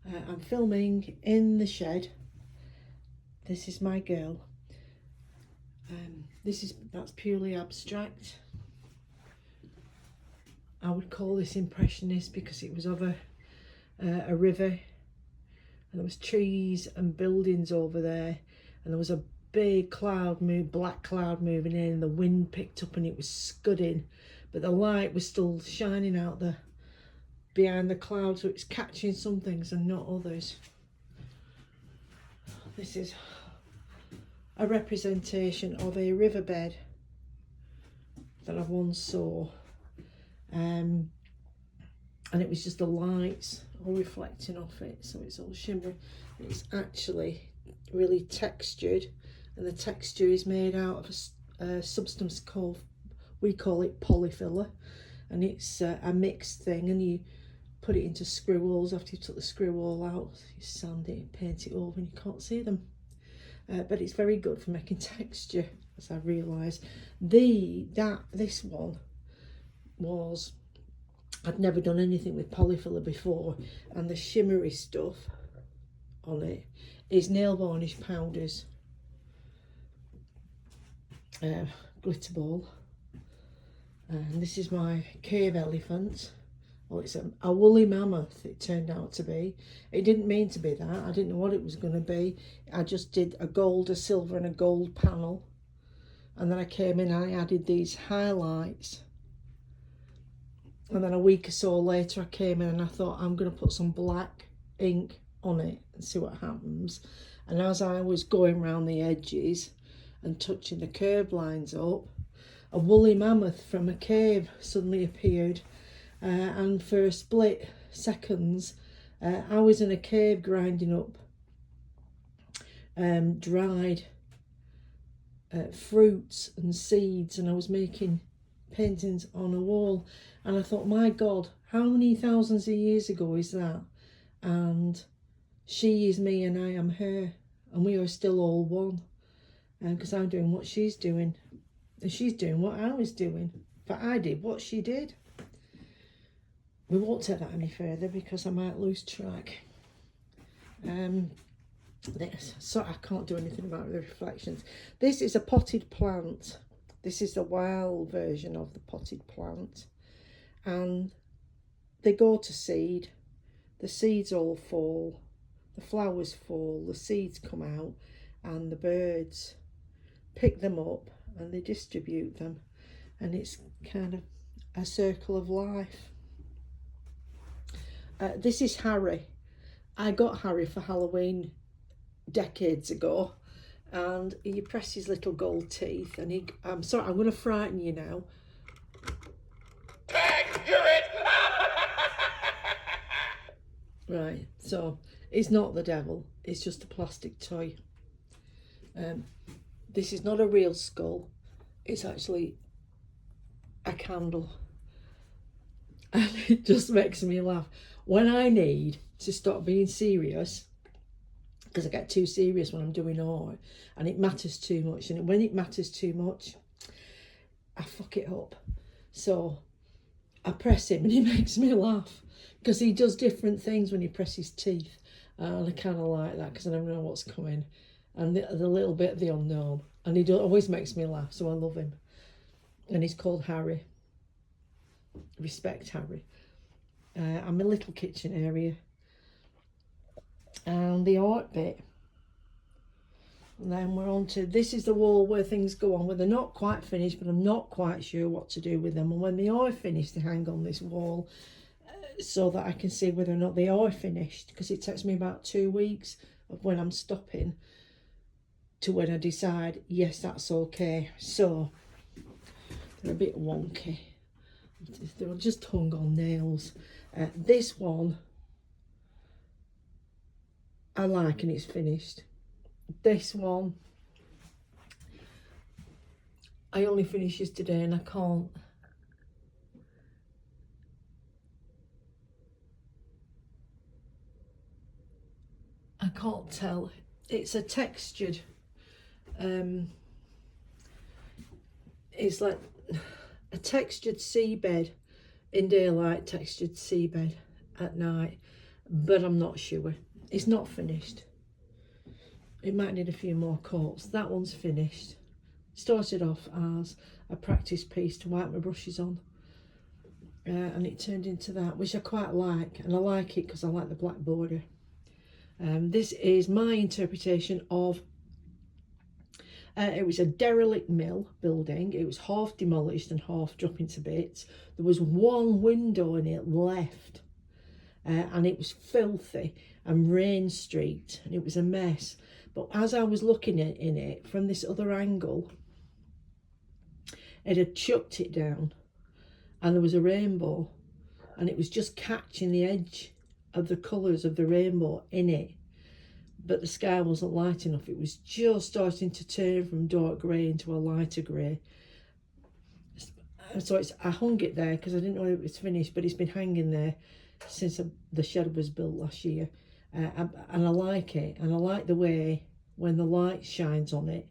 I'm filming in the shed. This is my girl. That's purely abstract. I would call this impressionist because it was over a river, and there was trees and buildings over there, and there was a big black cloud moving in, and the wind picked up and it was scudding, but the light was still shining out behind the cloud, so it's catching some things and not others. This is a representation of a riverbed that I once saw, and it was just the lights all reflecting off it, so it's all shimmery. It's actually really textured, and the texture is made out of a substance we call it polyfiller, and it's a mixed thing, and you put it into screw holes. After you took the screw hole out, you sand it and paint it over and you can't see them, but it's very good for making texture, as I realised. This one was, I'd never done anything with polyfiller before, and the shimmery stuff on it is nail varnish powders, glitter ball, and this is my cave elephant. Well, it's a woolly mammoth, it turned out to be. It didn't mean to be that. I didn't know what it was going to be. I just did a gold, a silver and a gold panel, and then I came in and I added these highlights. And then a week or so later I came in and I thought, I'm going to put some black ink on it and see what happens. And as I was going around the edges and touching the curved lines up, a woolly mammoth from a cave suddenly appeared. And for a split seconds, I was in a cave grinding up dried fruits and seeds, and I was making paintings on a wall. And I thought, my God, how many thousands of years ago is that? And she is me and I am her, and we are still all one. And because I'm doing what she's doing, and she's doing what I was doing, but I did what she did. We won't take that any further because I might lose track. So I can't do anything about the reflections. This is a potted plant. This is the wild version of the potted plant, and they go to seed. The seeds all fall, the flowers fall, the seeds come out, and the birds pick them up and they distribute them, and it's kind of a circle of life. This is Harry. I got Harry for Halloween decades ago, and you press his little gold teeth, and I'm sorry, I'm going to frighten you now. You're it. Right, so it's not the devil, it's just a plastic toy. This is not a real skull, it's actually a candle, and it just makes me laugh. When I need to stop being serious, because I get too serious when I'm doing art, and it matters too much, and when it matters too much, I fuck it up. So I press him and he makes me laugh, because he does different things when he presses teeth, and I kind of like that because I never know what's coming, and the little bit of the unknown, and he always makes me laugh, so I love him. And he's called Harry. Respect Harry. I'm a little kitchen area, and the art bit. And then we're on to, this is the wall where things go on, where they're not quite finished, but I'm not quite sure what to do with them. And when they are finished, they hang on this wall so that I can see whether or not they are finished, because it takes me about 2 weeks of when I'm stopping to when I decide, yes, that's okay. So they're a bit wonky. They're just hung on nails. This one I like, and it's finished. This one I only finished yesterday, and I can't tell. It's a textured, it's like a textured seabed in daylight, textured seabed at night. but I'm not sure. It's not finished. It might need a few more coats. That one's finished. Started off as a practice piece to wipe my brushes on, and it turned into that, which I quite like, and I like it because I like the black border. This is my interpretation of it was a derelict mill building. It was half demolished and half dropping to bits. There was one window in it left, and it was filthy and rain streaked, and it was a mess. But as I was looking at in it from this other angle, it had chucked it down, and there was a rainbow, and it was just catching the edge of the colours of the rainbow in it. But the sky wasn't light enough. It was just starting to turn from dark grey into a lighter grey. So I hung it there because I didn't know it was finished, but it's been hanging there since the shed was built last year. And I like it, and I like the way when the light shines on it,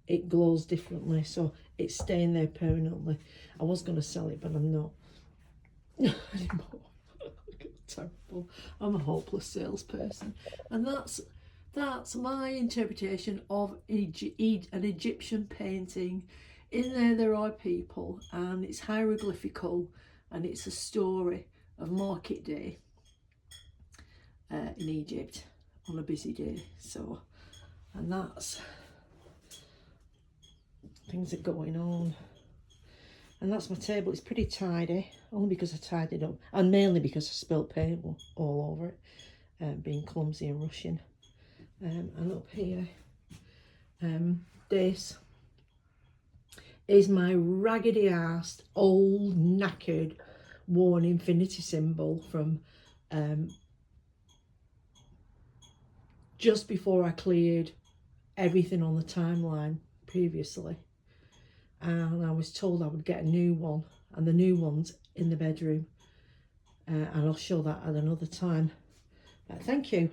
it glows differently. So it's staying there permanently. I was going to sell it, but I'm not anymore. Terrible. I'm a hopeless salesperson. And that's my interpretation of an Egyptian painting. In there are people, and it's hieroglyphical, and it's a story of market day in Egypt on a busy day. So, and that's things are going on. And that's my table. It's pretty tidy, only because I tidied up, and mainly because I spilt paint all over it, being clumsy and rushing. And up here, this is my raggedy-assed, old, knackered, worn infinity symbol from just before I cleared everything on the timeline previously. And I was told I would get a new one, and the new one's in the bedroom, and I'll show that at another time. Thank you.